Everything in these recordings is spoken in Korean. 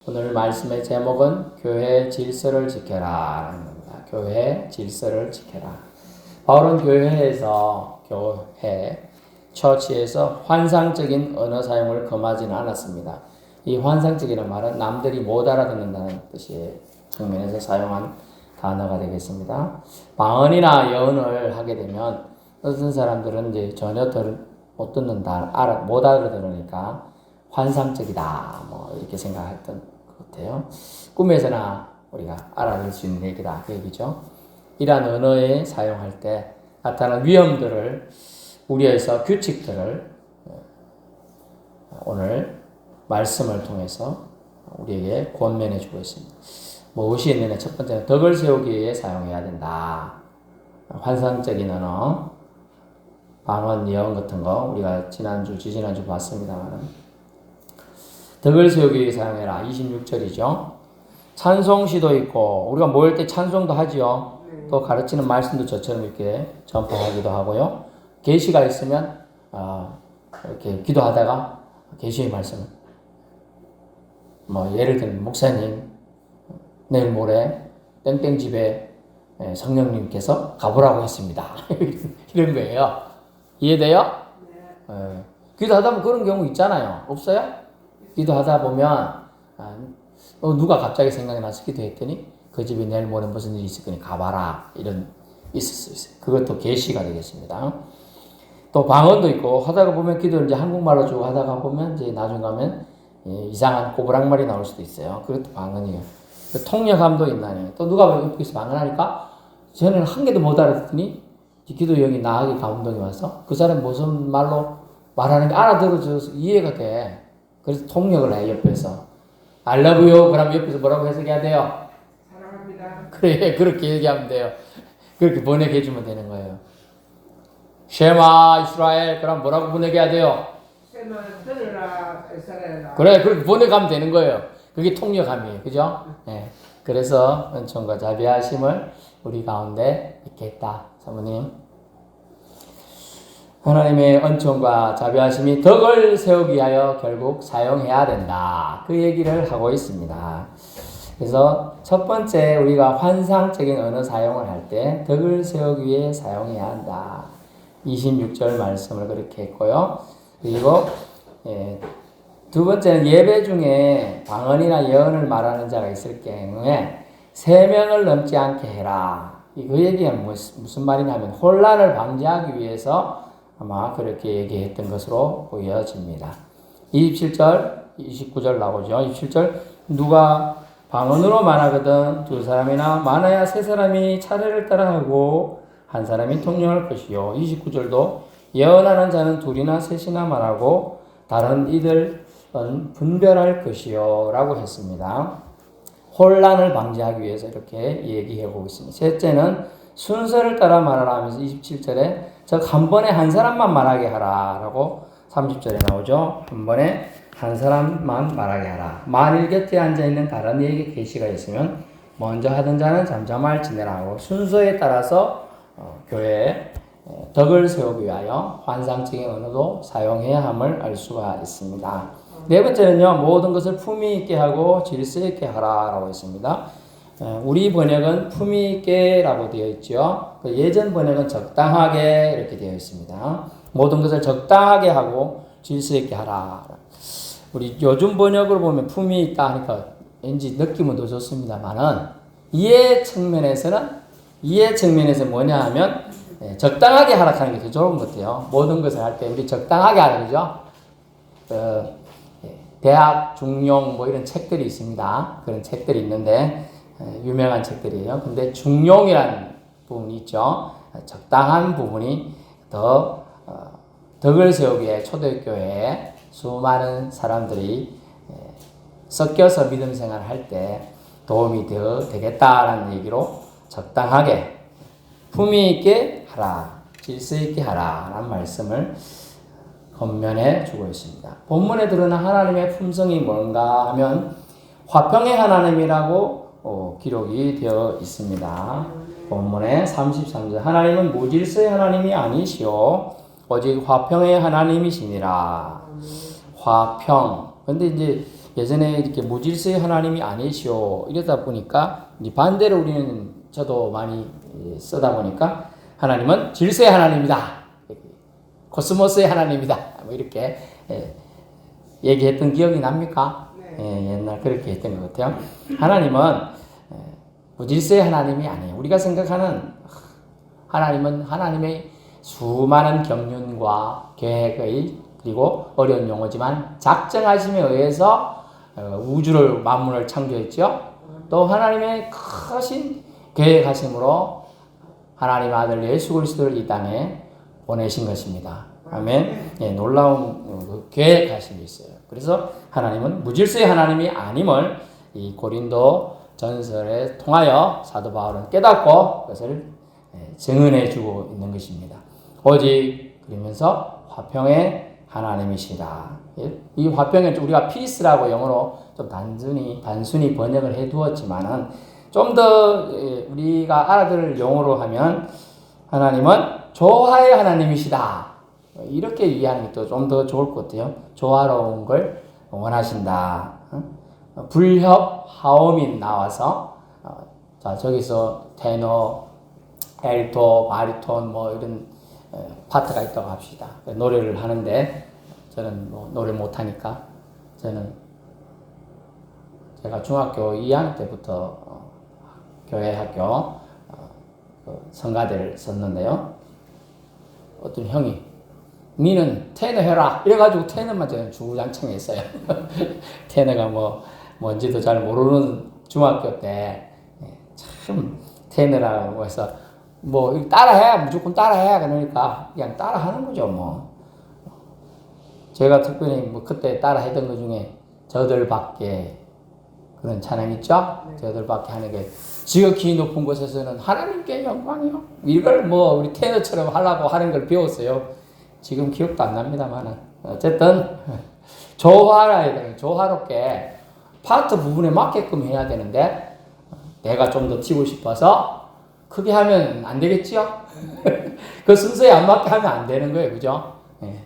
오늘 말씀의 제목은 교회 질서를 지켜라 라는 겁니다. 교회 질서를 지켜라. 바울은 처치에서 환상적인 언어 사용을 금하지는 않았습니다. 이 환상적이라는 말은 남들이 못 알아듣는다는 뜻의 측면에서 사용한 단어가 되겠습니다. 방언이나 예언을 하게 되면 어떤 사람들은 이제 전혀 못 듣는다, 못 알아들으니까 환상적이다, 이렇게 생각했던 것 같아요. 꿈에서나 우리가 알아낼 수 있는 얘기다, 그 얘기죠. 이러한 언어에 사용할 때 나타나는 위험들을 우리에서 규칙들을 오늘 말씀을 통해서 우리에게 권면해 주고 있습니다. 무엇이 있느냐? 첫 번째는 덕을 세우기 위해 사용해야 된다. 환상적인 언어, 방언, 예언 같은 거 우리가 지지난주 봤습니다만 덕을 세우기 위해 사용해라. 26절이죠. 찬송시도 있고 우리가 모일 때 찬송도 하지요. 또 가르치는 말씀도 저처럼 이렇게 전파하기도 하고요. 계시가 있으면 이렇게 기도하다가 계시의 말씀을 예를 들면 목사님 내일 모레 땡땡 집에 성령님께서 가보라고 했습니다. 이런 거예요. 이해돼요? 네. 기도하다 보면 그런 경우 있잖아요. 없어요? 기도하다 보면 누가 갑자기 생각이 나서 기도했더니 그 집에 내일 모레 무슨 일이 있을 거니 가봐라, 이런 있을 수 있어요. 그것도 계시가 되겠습니다. 또 방언도 있고 하다가 보면 기도를 이제 한국말로 주고 하다가 보면 이제 나중 가면 이상한 꼬부랑말이 나올 수도 있어요. 그것도 방언이에요. 통역함도 있나요? 또 누가 여기서 방언하니까 저는 한 개도 못 알아듣더니 기도 영이 나에게 감동이 와서 그 사람 무슨 말로 말하는 게 알아들어져서 이해가 돼. 그래서 통역을 해, 옆에서. I love you. 그럼 옆에서 뭐라고 해석해야 돼요? 사랑합니다. 그래, 그렇게 얘기하면 돼요. 그렇게 번역해 주면 되는 거예요. 쉐마 이스라엘. 그럼 뭐라고 번역해야 돼요? 쉐마 들으라 이스라엘아. 그래, 그렇게 번역하면 되는 거예요. 그게 통역함이에요. 그죠? 네. 그래서 은총과 자비하심을 우리 가운데 있겠다. 사모님. 하나님의 은총과 자비하심이 덕을 세우기 위하여 결국 사용해야 된다. 그 얘기를 하고 있습니다. 그래서 첫 번째 우리가 환상적인 언어 사용을 할 때 덕을 세우기 위해 사용해야 한다. 26절 말씀을 그렇게 했고요. 그리고 두 번째는 예배 중에 방언이나 예언을 말하는 자가 있을 경우에 3명을 넘지 않게 해라. 그 얘기는 무슨 말이냐면 혼란을 방지하기 위해서 아마 그렇게 얘기했던 것으로 보여집니다. 27절, 29절 나오죠. 27절 누가 방언으로 말하거든 2사람이나 많아야 3사람이 차례를 따라하고 한 사람이 통역할 것이요. 29절도 예언하는 자는 2이나 3이나 말하고 다른 이들은 분별할 것이요 라고 했습니다. 혼란을 방지하기 위해서 이렇게 얘기하고 있습니다. 셋째는 순서를 따라 말하라 하면서 27절에 즉 한 번에 한 사람만 말하게 하라 라고 30절에 나오죠. 한 번에 한 사람만 말하게 하라. 만일 곁에 앉아있는 다른 이에게 계시가 있으면 먼저 하던 자는 잠잠할 지내라 하고 순서에 따라서 교회에 덕을 세우기 위하여 환상적인 언어도 사용해야 함을 알 수가 있습니다. 네 번째는요, 모든 것을 품위 있게 하고 질서 있게 하라 라고 했습니다. 우리 번역은 품위 있게라고 되어 있죠. 예전 번역은 적당하게 이렇게 되어 있습니다. 모든 것을 적당하게 하고 질서 있게 하라. 우리 요즘 번역으로 보면 품위 있다 하니까 왠지 느낌은 더 좋습니다만은 이해 측면에서 뭐냐 하면 적당하게 하라 하는 게 더 좋은 것 같아요. 모든 것을 할 때 우리 적당하게 하라 그죠? 대학 중용 이런 책들이 있습니다. 그런 책들이 있는데 유명한 책들이에요. 근데 중용이라는 부분이 있죠. 적당한 부분이 더 덕을 세우기 위해 초대교회에 수많은 사람들이 섞여서 믿음 생활을 할 때 도움이 되겠다라는 얘기로 적당하게 품위 있게 하라, 질서 있게 하라 라는 말씀을 권면해 주고 있습니다. 본문에 드러난 하나님의 품성이 뭔가 하면 화평의 하나님이라고 기록이 되어 있습니다. 본문에 33절 하나님은 무질서의 하나님이 아니시오 오직 화평의 하나님이시니라. 화평. 근데 이제 예전에 이렇게 무질서의 하나님이 아니시오 이러다 보니까 이제 반대로 우리는 저도 많이 쓰다 보니까 하나님은 질서의 하나님이다, 코스모스의 하나님이다, 뭐 이렇게 얘기했던 기억이 납니까? 네. 옛날 그렇게 했던 것 같아요. 하나님은 무질서의 하나님이 아니에요. 우리가 생각하는 하나님은 하나님의 수많은 경륜과 계획의, 그리고 어려운 용어지만 작정하심에 의해서 우주를 만물을 창조했죠. 또 하나님의 크신 계획하심으로 하나님 아들 예수 그리스도를 이 땅에 보내신 것입니다. 아멘. 예, 놀라운 계획하심이 있어요. 그래서 하나님은 무질서의 하나님이 아님을 이 고린도 전설에 통하여 사도 바울은 깨닫고 그것을 증언해 주고 있는 것입니다. 오직 그러면서 화평의 하나님이시다. 이 화평은 우리가 peace라고 영어로 좀 단순히 번역을 해 두었지만은 좀 더 우리가 알아들을 용어로 하면 하나님은 조화의 하나님이시다. 이렇게 이해하는 게 또 좀 더 좋을 것 같아요. 조화로운 걸 원하신다. 불협 화음이 나와서 자 저기서 테너, 엘토, 바리톤 뭐 이런 파트가 있다고 합시다. 노래를 하는데 저는 뭐 노래 못하니까 저는 제가 중학교 2학년 때부터 교회 학교 성가대를 썼는데요. 어떤 형이 니는 테너 해라 이래가지고 테너만 저는 주구장창 했어요. 테너가 뭐 뭔지도 잘 모르는 중학교 때 참 테너라고 해서 뭐 따라해 무조건 따라해 그러니까 그냥 따라하는 거죠 뭐. 제가 특별히 뭐 그때 따라했던 것 중에 저들밖에 그런 찬양 있죠? 네. 저들밖에 하는 게 지극히 높은 곳에서는 하나님께 영광이요. 이걸 뭐 우리 테너처럼 하려고 하는 걸 배웠어요. 지금 기억도 안 납니다만은 어쨌든 조화라 해야 되는 조화롭게 파트 부분에 맞게끔 해야 되는데 내가 좀 더 튀고 싶어서 크게 하면 안 되겠지요? 그 순서에 안 맞게 하면 안 되는 거예요. 그죠? 예.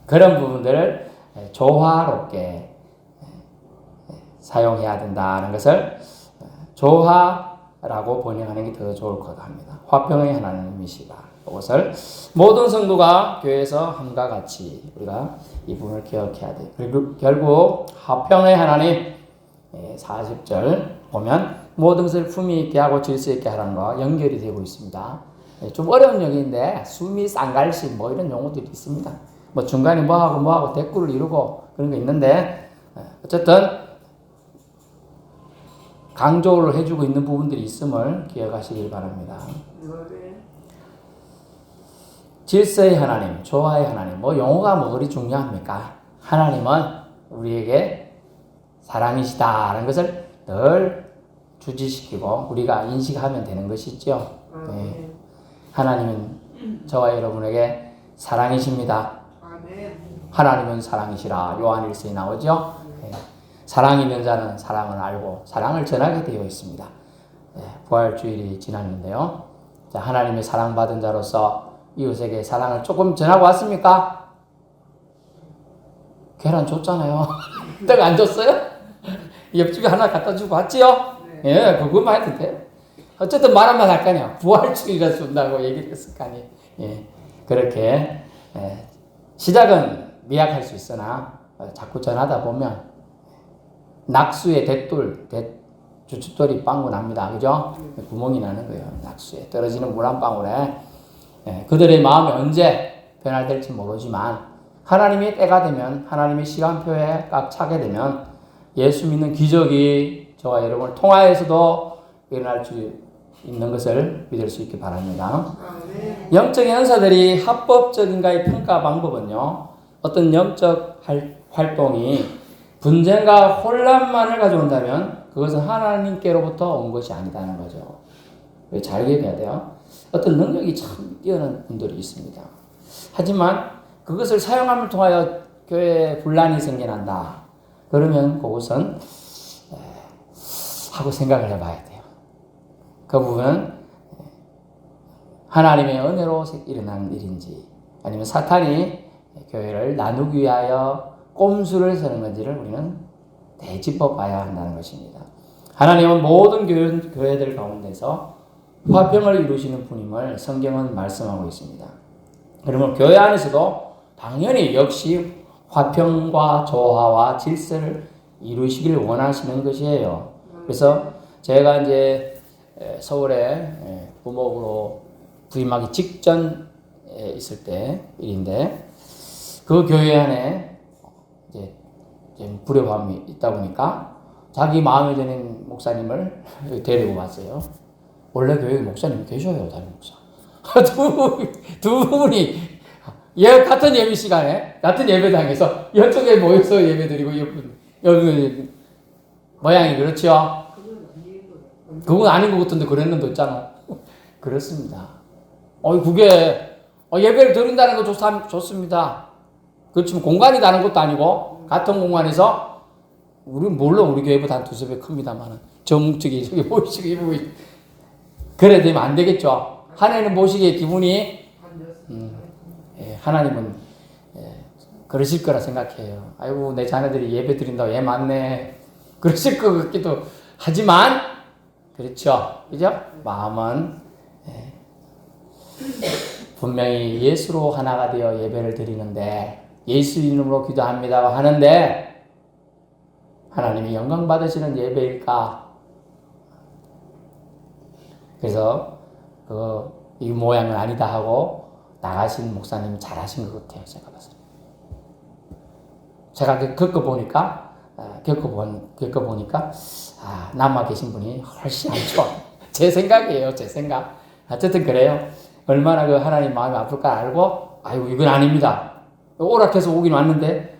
그런 부분들을 조화롭게 사용해야 된다는 것을 조화라고 번역하는 게 더 좋을 것 합니다. 화평의 하나님이시다. 그것을 모든 성도가 교회에서 함과 같이 우리가 이 부분을 기억해야 돼요. 그리고 결국 화평의 하나님 40절 보면 모든 것을 품위 있게 하고 질서 있게 하라는 거와 연결이 되고 있습니다. 좀 어려운 용어인데 수미, 쌍갈시 뭐 이런 용어들이 있습니다. 뭐 중간에 뭐하고 대꾸를 이루고 그런 거 있는데 어쨌든 강조를 해주고 있는 부분들이 있음을 기억하시길 바랍니다. 질서의 하나님, 조화의 하나님, 뭐 용어가 뭐 그리 중요합니까? 하나님은 우리에게 사랑이시다라는 것을 늘 주지시키고 우리가 인식하면 되는 것이죠. 네. 하나님은 저와 여러분에게 사랑이십니다. 하나님은 사랑이시라 요한 1서에 나오죠. 네. 사랑 있는 자는 사랑을 알고 사랑을 전하게 되어 있습니다. 네. 부활주일이 지났는데요. 자, 하나님의 사랑받은 자로서 이웃에게 사랑을 조금 전하고 왔습니까? 계란 줬잖아요. 떡 안 줬어요? 옆집에 하나 갖다 주고 왔지요? 예, 그것만 해도 돼. 어쨌든 말 한마디 할 거 아니야. 부활주일이라 준다고 얘기를 했을 거 아니에요. 예, 그렇게 시작은 미약할 수 있으나 자꾸 전하다 보면 낙수의 주춧돌이 빵구 납니다. 그죠? 구멍이 나는 거예요. 낙수에 떨어지는 물 한 방울에 그들의 마음이 언제 변화될지 모르지만 하나님의 때가 되면 하나님의 시간표에 꽉 차게 되면 예수 믿는 기적이 저와 여러분을 통하여서도 일어날 수 있는 것을 믿을 수 있기 바랍니다. 영적인 은사들이 합법적인가의 평가 방법은요. 어떤 영적 활동이 분쟁과 혼란만을 가져온다면 그것은 하나님께로부터 온 것이 아니다는 거죠. 잘 기억해야 돼요. 어떤 능력이 참 뛰어난 분들이 있습니다. 하지만 그것을 사용함을 통하여 교회에 분란이 생겨난다. 그러면 그것은 하고 생각을 해봐야 돼요. 그 부분은 하나님의 은혜로 일어나는 일인지 아니면 사탄이 교회를 나누기 위하여 꼼수를 서는 건지를 우리는 되짚어봐야 한다는 것입니다. 하나님은 모든 교회들 가운데서 화평을 이루시는 분임을 성경은 말씀하고 있습니다. 그러면 교회 안에서도 당연히 역시 화평과 조화와 질서를 이루시길 원하시는 것이에요. 그래서 제가 이제 서울에 부목으로 부임하기 직전에 있을 때 일인데, 그 교회 안에 이제 불협화음이 있다 보니까 자기 마음에 드는 목사님을 데리고 왔어요. 원래 교회에 목사님이 계셔요, 담임 목사. 두 분이 같은 예배 시간에 같은 예배당에서 이쪽에 모여서 예배드리고 여기 모양이 그렇죠. 그건 아닌 것 같은데 그랬는데 있잖아. 그렇습니다. 그게 예배를 드린다는 거 좋습니다. 그렇지만 공간이 다른 것도 아니고 같은 공간에서 물론 우리 교회보다 한 두세 배 큽니다만은 저뭉치기 저기 모시기 그래 되면 안 되겠죠. 하나님은 모시기에 기분이 하나님은 그러실 거라 생각해요. 아이고 내 자녀들이 예배 드린다고 얘 맞네 그러실 것 같기도 하지만 그렇죠. 그죠? 마음은 분명히 예수로 하나가 되어 예배를 드리는데 예수 이름으로 기도합니다 하는데 하나님이 영광 받으시는 예배일까? 그래서 이 모양은 아니다 하고 나가신 목사님이 잘하신 것 같아요. 제가 봤을 때. 제가 겪어보니까 남아 계신 분이 훨씬 안 좋아. 제 생각이에요. 제 생각. 어쨌든 그래요. 얼마나 그 하나님 마음이 아플까 알고 아이고 이건 아닙니다. 오락해서 오긴 왔는데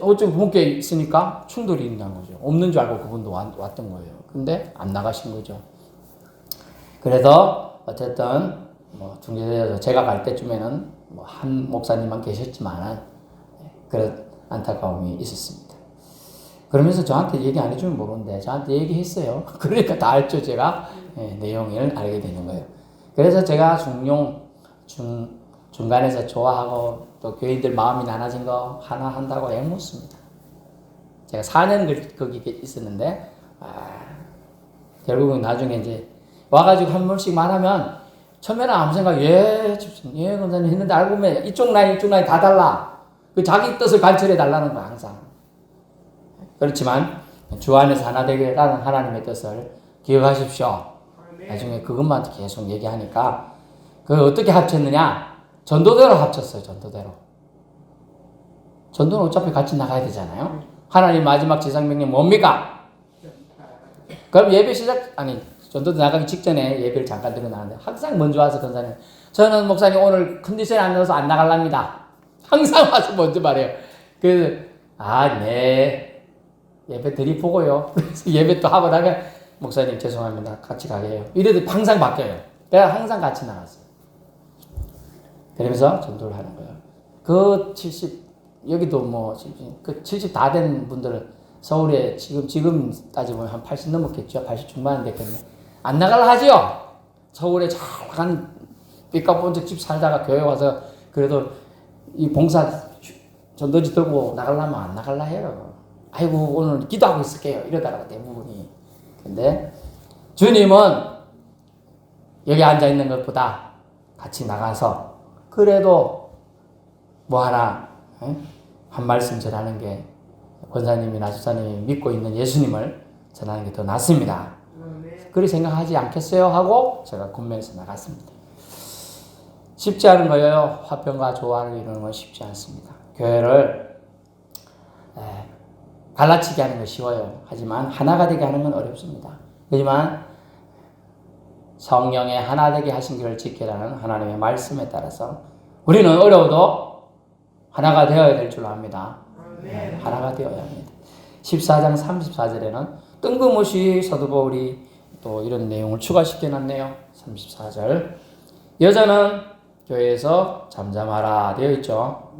어쩌고 부모께 있으니까 충돌이 있는 거죠. 없는 줄 알고 그분도 왔던 거예요. 근데 안 나가신 거죠. 그래서 어쨌든 중재되어서 제가 갈 때쯤에는 한 목사님만 계셨지만은 그런 안타까움이 있었습니다. 그러면서 저한테 얘기 안 해주면 모르는데 저한테 얘기했어요. 그러니까 다 알죠. 제가 내용을 알게 되는 거예요. 그래서 제가 중간에서 좋아하고 또 교인들 마음이 나눠진 거 하나 한다고 애mus습니다. 제가 4년 거기 있었는데 결국은 나중에 이제 와가지고 한 번씩 말하면 처음에는 아무 생각 권사님 했는데 알고 보면 이쪽 라인 다 달라. 그 자기 뜻을 관철해 달라는 거야 항상. 그렇지만 주 안에서 하나 되게라는 하나님의 뜻을 기억하십시오. 나중에 그것만 계속 얘기하니까 그 어떻게 합쳤느냐? 전도대로 합쳤어요. 전도는 어차피 같이 나가야 되잖아요. 하나님 마지막 지상명령 뭡니까? 그럼 예배 전도 나가기 직전에 예배를 잠깐 들어나는데 항상 먼저 와서 권사님 저는 목사님 오늘 컨디션이 안 좋아서 안 나갈랍니다. 항상 와서 먼저 말해요. 그래서 네 예배 드리보고요. 그래서 예배 또 하고 나면 목사님 죄송합니다. 같이 가게 해요. 이래도 항상 바뀌어요. 내가 항상 같이 나갔어요. 그러면서 전도를 하는 거예요. 여기도 70 다 된 분들은 서울에 지금 따지면 한 80 넘었겠죠. 80 중반 됐겠네. 안 나갈라 하지요. 서울에 잘 삐까뻔쩍 집 살다가 교회 와서 그래도 이 봉사 전도지 들고 나가려면 안 나갈라 해요. 아이고 오늘 기도하고 있을게요. 이러다가 대부분이. 근데 주님은 여기 앉아있는 것보다 같이 나가서 그래도 하나 한 말씀 전하는 게 권사님이나 수사님이 믿고 있는 예수님을 전하는 게 더 낫습니다. 그리 생각하지 않겠어요? 하고 제가 군면에서 나갔습니다. 쉽지 않은 거예요. 화평과 조화를 이루는 건 쉽지 않습니다. 교회를 갈라치게 하는 건 쉬워요. 하지만 하나가 되게 하는 건 어렵습니다. 하지만 성령의 하나 되게 하신 길을 지키라는 하나님의 말씀에 따라서 우리는 어려워도 하나가 되어야 될 줄 압니다. 하나가 되어야 합니다. 14장 34절에는 뜬금없이 사도 바울이 또 이런 내용을 추가시켜 놨네요. 34절 여자는 교회에서 잠잠하라 되어 있죠.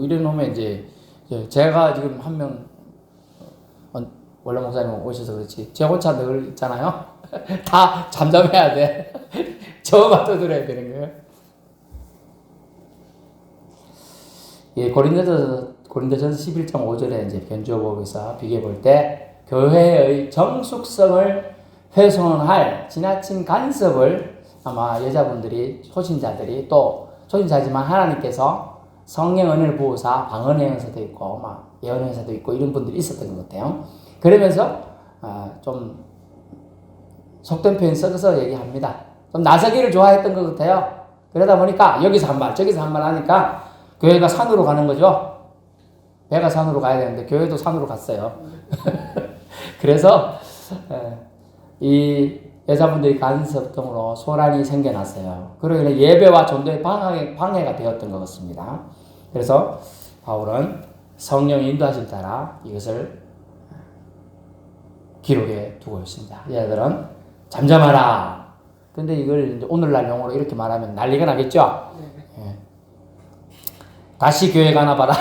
이래 놓으면 이제 제가 지금 한 명 원래 목사님 오셔서 그렇지 제 혼자 늘 있잖아요. 다 잠잠해야 돼. 저만 떠들어야 되는 거예요. 고린도서 고린도전서 11.5절에 이제 견주어 보고서 비교해 볼 때 교회의 정숙성을 훼손할 지나친 간섭을 아마 여자분들이 초신자들이 또 초신자지만 하나님께서 성령 은혜를 부으사 방언의 은사도 있고 막 예언의 은사도 있고 이런 분들이 있었던 것 같아요. 그러면서 좀 속된 표현 섞어서 얘기합니다. 좀 나서기를 좋아했던 것 같아요. 그러다 보니까 여기서 한 말 저기서 한 말 하니까 교회가 산으로 가는 거죠. 배가 산으로 가야 되는데 교회도 산으로 갔어요. 그래서 이 여자분들이 간섭 등으로 소란이 생겨났어요. 그러기는 예배와 전도의 방해가 되었던 것 같습니다. 그래서 바울은 성령의 인도하심 따라 이것을 기록에 두고 있습니다. 얘들은 잠잠하라. 근데 이걸 이제 오늘날 용어로 이렇게 말하면 난리가 나겠죠? 예. 다시 교회 가나 봐라.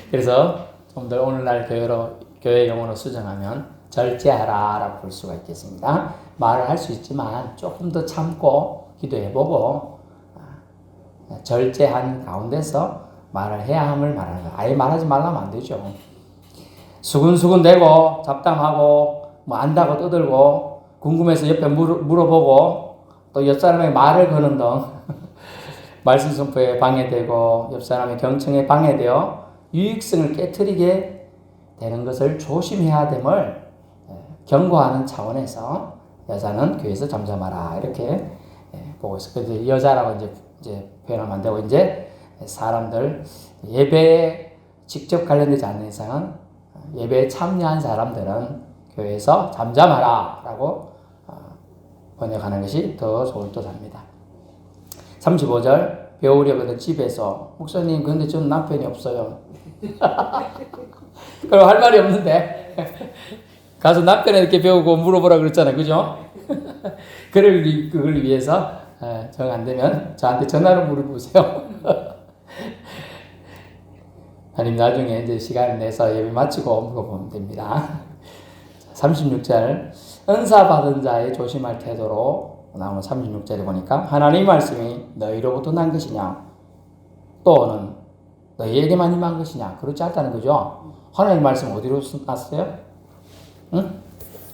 그래서 좀 더 오늘날 교회 용어로 수정하면 절제하라라고 볼 수가 있겠습니다. 말을 할 수 있지만 조금 더 참고 기도해보고 절제한 가운데서 말을 해야 함을 말하는 거예요. 아예 말하지 말라면 안 되죠. 수근수근 대고 잡담하고 뭐 안다고 떠들고 궁금해서 옆에 물어보고 또 옆 사람의 말을 거는 등 말씀 선포에 방해되고 옆 사람의 경청에 방해되어 유익성을 깨트리게 되는 것을 조심해야 됨을 경고하는 차원에서 여자는 교회에서 잠잠하라 이렇게 보고 있어요. 그래서 여자라고 이제 표현하면 안 되고 이제 사람들 예배에 직접 관련되지 않는 이상은 예배에 참여한 사람들은 교회에서 잠잠하라라고 번역하는 것이 더 좋을 듯 합니다. 35절 배우려거든 집에서 목사님 근데 저는 남편이 없어요. 그럼 할 말이 없는데 가서 남편에게 배우고 물어보라 그랬잖아요. 그죠? 그걸 위해서 정 안 되면 저한테 전화로 물어보세요. 아니면 나중에 이제 시간을 내서 예배 마치고 물어보면 됩니다. 36절 은사 받은 자의 조심할 태도로 나오는 36절에 보니까 하나님 말씀이 너희로부터 난 것이냐 또는 너희에게만 임한 것이냐 그렇지 않다는 거죠. 하나님 말씀 어디로 났어요? 응?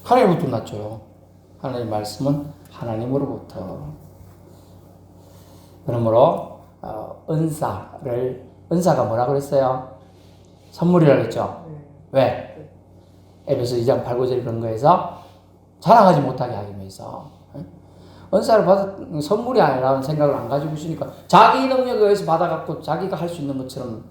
하나님부터 났죠. 하나님 말씀은 하나님으로부터. 그러므로 은사가 뭐라 그랬어요? 선물이라고 했죠. 왜? 에베소 2장 8, 9절 그런 거에서 자랑하지 못하게 하기 위해서 은사를 받은 선물이 아니라는 생각을 안 가지고 있으니까 자기 능력에 의해서 받아갖고 자기가 할 수 있는 것처럼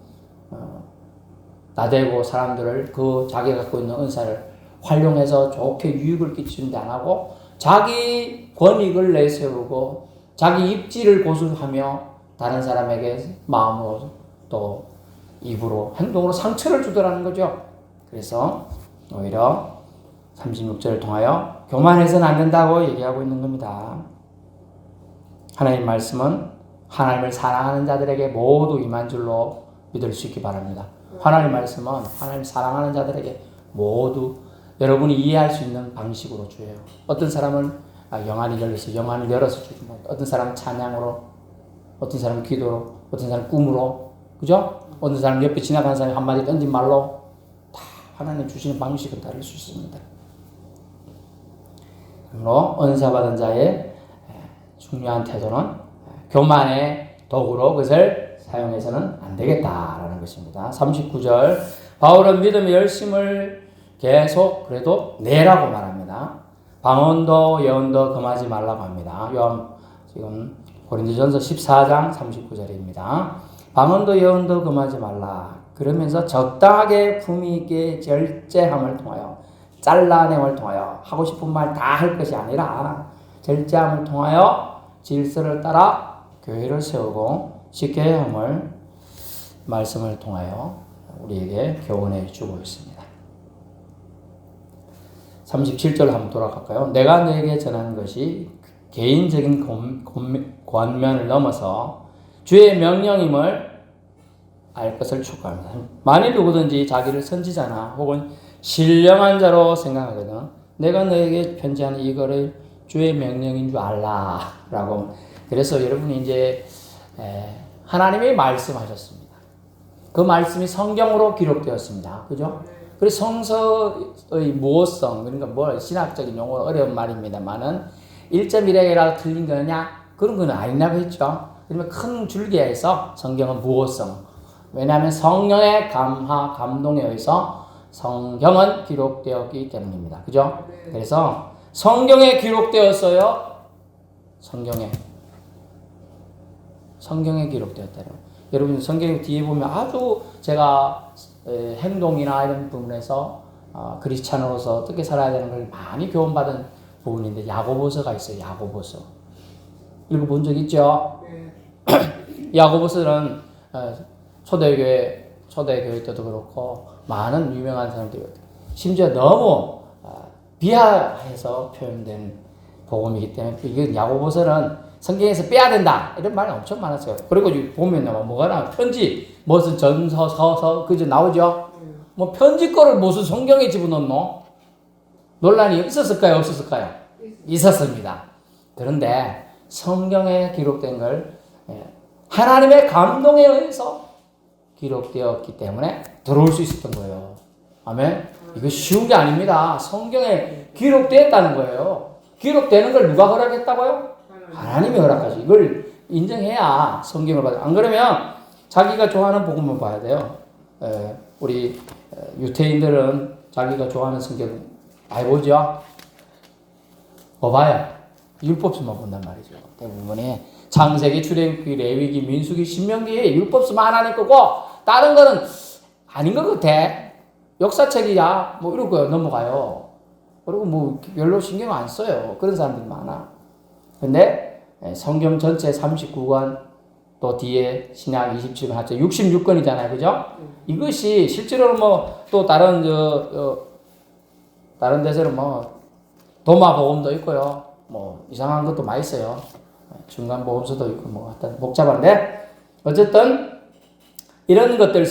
나대고 사람들을 그 자기가 갖고 있는 은사를 활용해서 좋게 유익을 끼치는데 안 하고 자기 권익을 내세우고 자기 입지를 고수하며 다른 사람에게 마음으로 또 입으로 행동으로 상처를 주더라는 거죠. 그래서 오히려 36절을 통하여 교만해서는 안 된다고 얘기하고 있는 겁니다. 하나님 말씀은 하나님을 사랑하는 자들에게 모두 임한 줄로 믿을 수 있기 바랍니다. 하나님 말씀은 하나님 사랑하는 자들에게 모두 여러분이 이해할 수 있는 방식으로 줘요. 어떤 사람은 영안이 열어서 주고, 어떤 사람은 찬양으로, 어떤 사람은 기도로, 어떤 사람은 꿈으로, 그죠? 어떤 사람은 옆에 지나가는 사람이 한마디 던진 말로 다 하나님 주시는 방식은 다를 수 있습니다. 그러므로 은사 받은 자의 중요한 태도는 교만의 도구로 그것을 사용해서는 안 되겠다라는 것입니다. 39절 바울은 믿음의 열심을 계속 그래도 내라고 말합니다. 방언도 예언도 금하지 말라고 합니다. 지금 고린도전서 14장 39절입니다. 방언도 예언도 금하지 말라. 그러면서 적당하게 품위 있게 절제함을 통하여 잘라냄을 통하여 하고 싶은 말 다 할 것이 아니라 절제함을 통하여 질서를 따라 교회를 세우고 지켜야 함을 말씀을 통하여 우리에게 교훈해 주고 있습니다. 37절 한번 돌아갈까요? 내가 너에게 전하는 것이 개인적인 권면을 넘어서 주의 명령임을 알 것을 촉구합니다. 만일 누구든지 자기를 선지자나 혹은 신령한 자로 생각하거든 내가 너에게 편지하는 이거를 주의 명령인 줄 알라 라고. 그래서 여러분이 이제 하나님이 말씀하셨습니다. 그 말씀이 성경으로 기록되었습니다. 그죠? 그래서 성서의 무호성, 그러니까 뭐 신학적인 용어로 어려운 말입니다만은 1.1핵이라고 틀린 거냐? 그런 건 아니라고 했죠. 그러면 큰 줄기에서 성경은 무호성. 왜냐하면 성령의 감화, 감동에 의해서 성경은 기록되었기 때문입니다. 그죠? 그래서 성경에 기록되었어요. 성경에 기록되었다요. 여러분 성경 뒤에 보면 아주 제가 행동이나 이런 부분에서 크리스찬으로서 어떻게 살아야 되는 걸 많이 교훈받은 부분인데 야고보서가 있어요. 야고보서. 읽어본 적 있죠? 야고보서는 초대교회 때도 그렇고 많은 유명한 사람들이 심지어 너무 비하해서 표현된 복음이기 때문에 이건 야고보서는 성경에서 빼야 된다 이런 말이 엄청 많았어요. 그리고 보면 뭐가 나와 편지 무슨 전서 서서 그저 나오죠. 뭐 편지 거를 무슨 성경에 집어넣노? 논란이 있었을까요? 없었을까요? 있었습니다. 그런데 성경에 기록된 걸 하나님의 감동에 의해서 기록되었기 때문에 들어올 수 있었던 거예요. 아멘. 이거 쉬운 게 아닙니다. 성경에 기록되었다는 거예요. 기록되는 걸 누가 허락했다고요? 하나님이 허락하지. 이걸 인정해야 성경을 받아. 안 그러면 자기가 좋아하는 복음만 봐야 돼요. 우리 유태인들은 자기가 좋아하는 성경 많이 보죠? 뭐 봐요? 율법서만 본단 말이죠. 대부분이 창세기, 출애굽기, 레위기, 민수기, 신명기에 율법서만 하나님 거고 다른 거는 아닌 것 같아. 역사책이야 뭐 이런 거 넘어가요. 그리고 뭐 별로 신경 안 써요. 그런 사람들이 많아. 근데 성경 전체 39권 또 뒤에 신약 27권 합쳐 66권이잖아요. 그죠? 이것이 실제로는 뭐 또 다른 다른 데서는 뭐 도마 복음도 있고요. 뭐 이상한 것도 많이 있어요. 중간 복음서도 있고 뭐 하여튼 복잡한데 어쨌든 이런 것들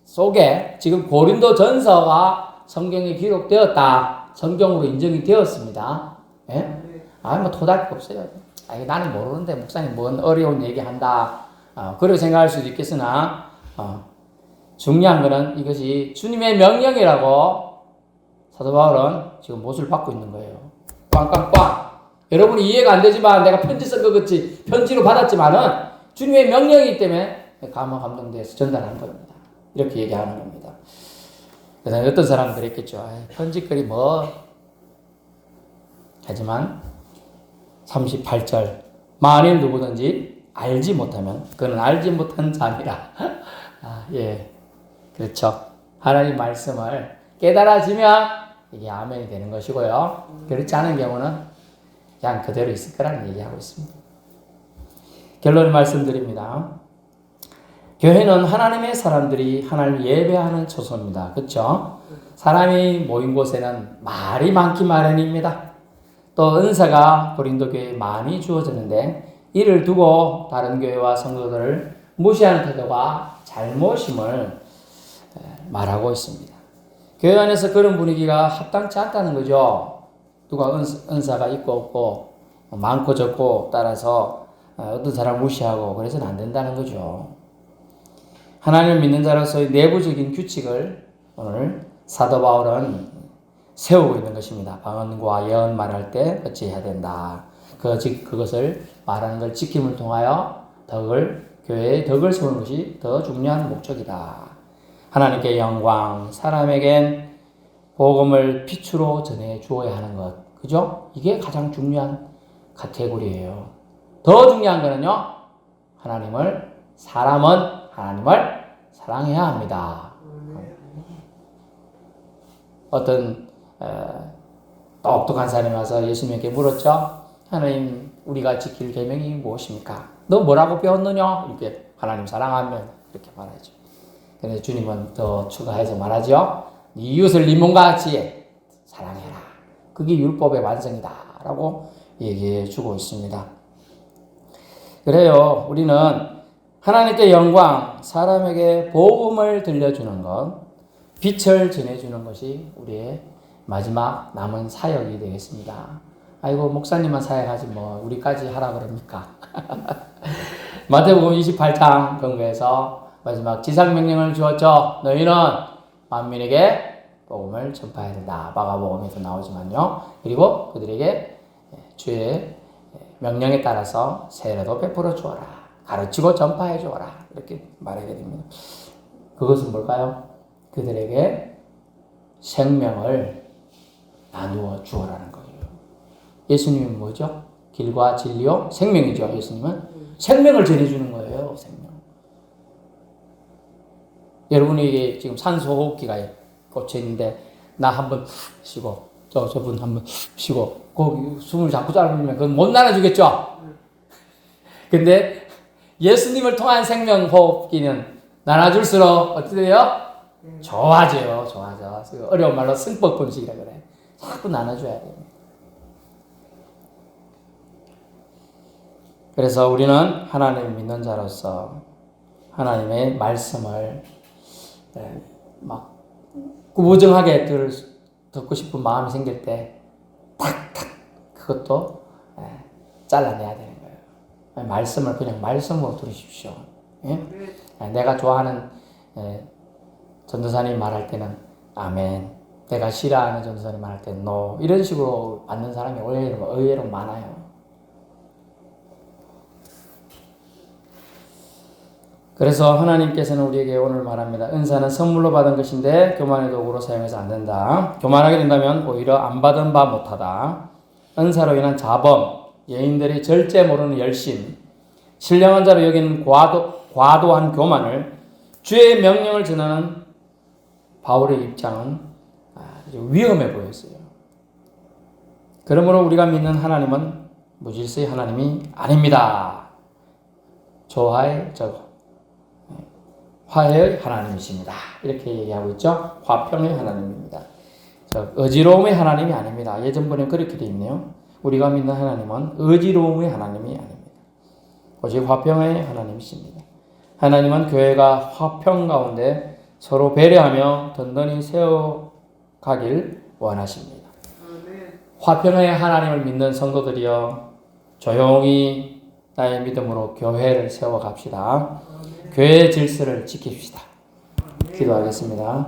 속에 지금 고린도 전서가 성경에 기록되었다. 성경으로 인정이 되었습니다. 예? 뭐 토달거 없어요. 나는 모르는데 목사님 뭔 어려운 얘기 한다. 그렇게 생각할 수도 있겠으나 중요한 거는 이것이 주님의 명령이라고 사도 바울은 지금 못을 받고 있는 거예요. 꽝꽝꽝. 여러분이 이해가 안 되지만 내가 편지 쓴 것 같이 편지로 받았지만은 주님의 명령이기 때문에 감동돼서 전달하는 겁니다. 이렇게 얘기하는 겁니다. 그래서 어떤 사람들이 있겠죠. 편지글이 뭐 하지만 38절 만일 누구든지 알지 못하면 그는 알지 못한 자니라. 예, 그렇죠. 하나님 말씀을 깨달아지면 이게 아멘이 되는 것이고요. 그렇지 않은 경우는 그냥 그대로 있을 거라는 얘기하고 있습니다. 결론을 말씀드립니다. 교회는 하나님의 사람들이 하나님을 예배하는 처소입니다. 그렇죠? 사람이 모인 곳에는 말이 많기 마련입니다. 또 은사가 고린도 교회에 많이 주어졌는데 이를 두고 다른 교회와 성도들을 무시하는 태도가 잘못임을 말하고 있습니다. 교회 안에서 그런 분위기가 합당치 않다는 거죠. 누가 은사가 있고 없고 많고 적고 따라서 어떤 사람 무시하고 그래서는 안 된다는 거죠. 하나님을 믿는 자로서의 내부적인 규칙을 오늘 사도 바울은 세우고 있는 것입니다. 방언과 예언 말할 때 어찌해야 된다. 그것을 말하는 걸 지킴을 통하여 교회의 덕을 세우는 것이 더 중요한 목적이다. 하나님께 영광, 사람에겐 복음을 빛으로 전해 주어야 하는 것. 그죠? 이게 가장 중요한 카테고리예요. 더 중요한 거는요. 사람은 하나님을 사랑해야 합니다. 어떤 똑똑한 사람이 와서 예수님께 물었죠. 하나님, 우리가 지킬 계명이 무엇입니까? 너 뭐라고 배웠느냐? 이렇게 하나님 사랑하면 이렇게 말하죠. 그래서 주님은 더 추가해서 말하죠. 네 이웃을 네 몸과 같이 사랑해라. 그게 율법의 완성이다. 라고 얘기해 주고 있습니다. 그래요. 우리는 하나님께 영광, 사람에게 복음을 들려주는 것, 빛을 전해주는 것이 우리의 마지막 남은 사역이 되겠습니다. 아이고 목사님만 사역하지 뭐 우리까지 하라 그럽니까? 마태복음 28장 근거에서 마지막 지상명령을 주었죠. 너희는 만민에게 복음을 전파해야 된다. 마가복음에서 나오지만요. 그리고 그들에게 주의 명령에 따라서 세례도 베풀어 주어라. 가르치고 전파해 주어라. 이렇게 말하게 됩니다. 그것은 뭘까요? 그들에게 생명을 나누어 주어라는 거예요. 예수님은 뭐죠? 길과 진리요 생명이죠. 예수님은 생명을 전해주는 거예요. 생명. 여러분에게 지금 산소호흡기가 꽂혀 있는데 나 한번 쉬고 저분 한번 쉬고 거기 숨을 자꾸 짧으면 그건 못 나눠주겠죠. 근데 예수님을 통한 생명호흡기는 나눠줄수록 어떻게 돼요? 좋아져요. 좋아져. 어려운 말로 승법 분식이라 그래. 자꾸 나눠줘야 돼요. 그래서 우리는 하나님을 믿는 자로서 하나님의 말씀을 막 구부정하게 듣고 싶은 마음이 생길 때 탁탁 그것도 잘라내야 되는 거예요. 말씀을 그냥 말씀으로 들으십시오. 예? 내가 좋아하는 전도사님 말할 때는 아멘, 내가 싫어하는 전도사님 말할 때는 노, 이런 식으로 받는 사람이 의외로 많아요. 그래서 하나님께서는 우리에게 오늘 말합니다. 은사는 선물로 받은 것인데 교만의 도구로 사용해서 안 된다. 교만하게 된다면 오히려 안 받은 바 못하다. 은사로 인한 자범, 여인들의 절제 모르는 열심, 신령한 자로 여기는 과도한 교만을 주의 명령을 전하는 바울의 입장은 아주 위험해 보였어요. 그러므로 우리가 믿는 하나님은 무질서의 하나님이 아닙니다. 조화의 화해의 하나님이십니다. 이렇게 얘기하고 있죠. 화평의 하나님입니다. 어지러움의 하나님이 아닙니다. 예전번에 그렇게 되어 있네요. 우리가 믿는 하나님은 어지러움의 하나님이 아닙니다. 오직 화평의 하나님이십니다. 하나님은 교회가 화평 가운데 서로 배려하며 든든히 세워가길 원하십니다. 화평의 하나님을 믿는 성도들이여 조용히 나의 믿음으로 교회를 세워갑시다. 교회의 질서를 지킵시다. 기도하겠습니다.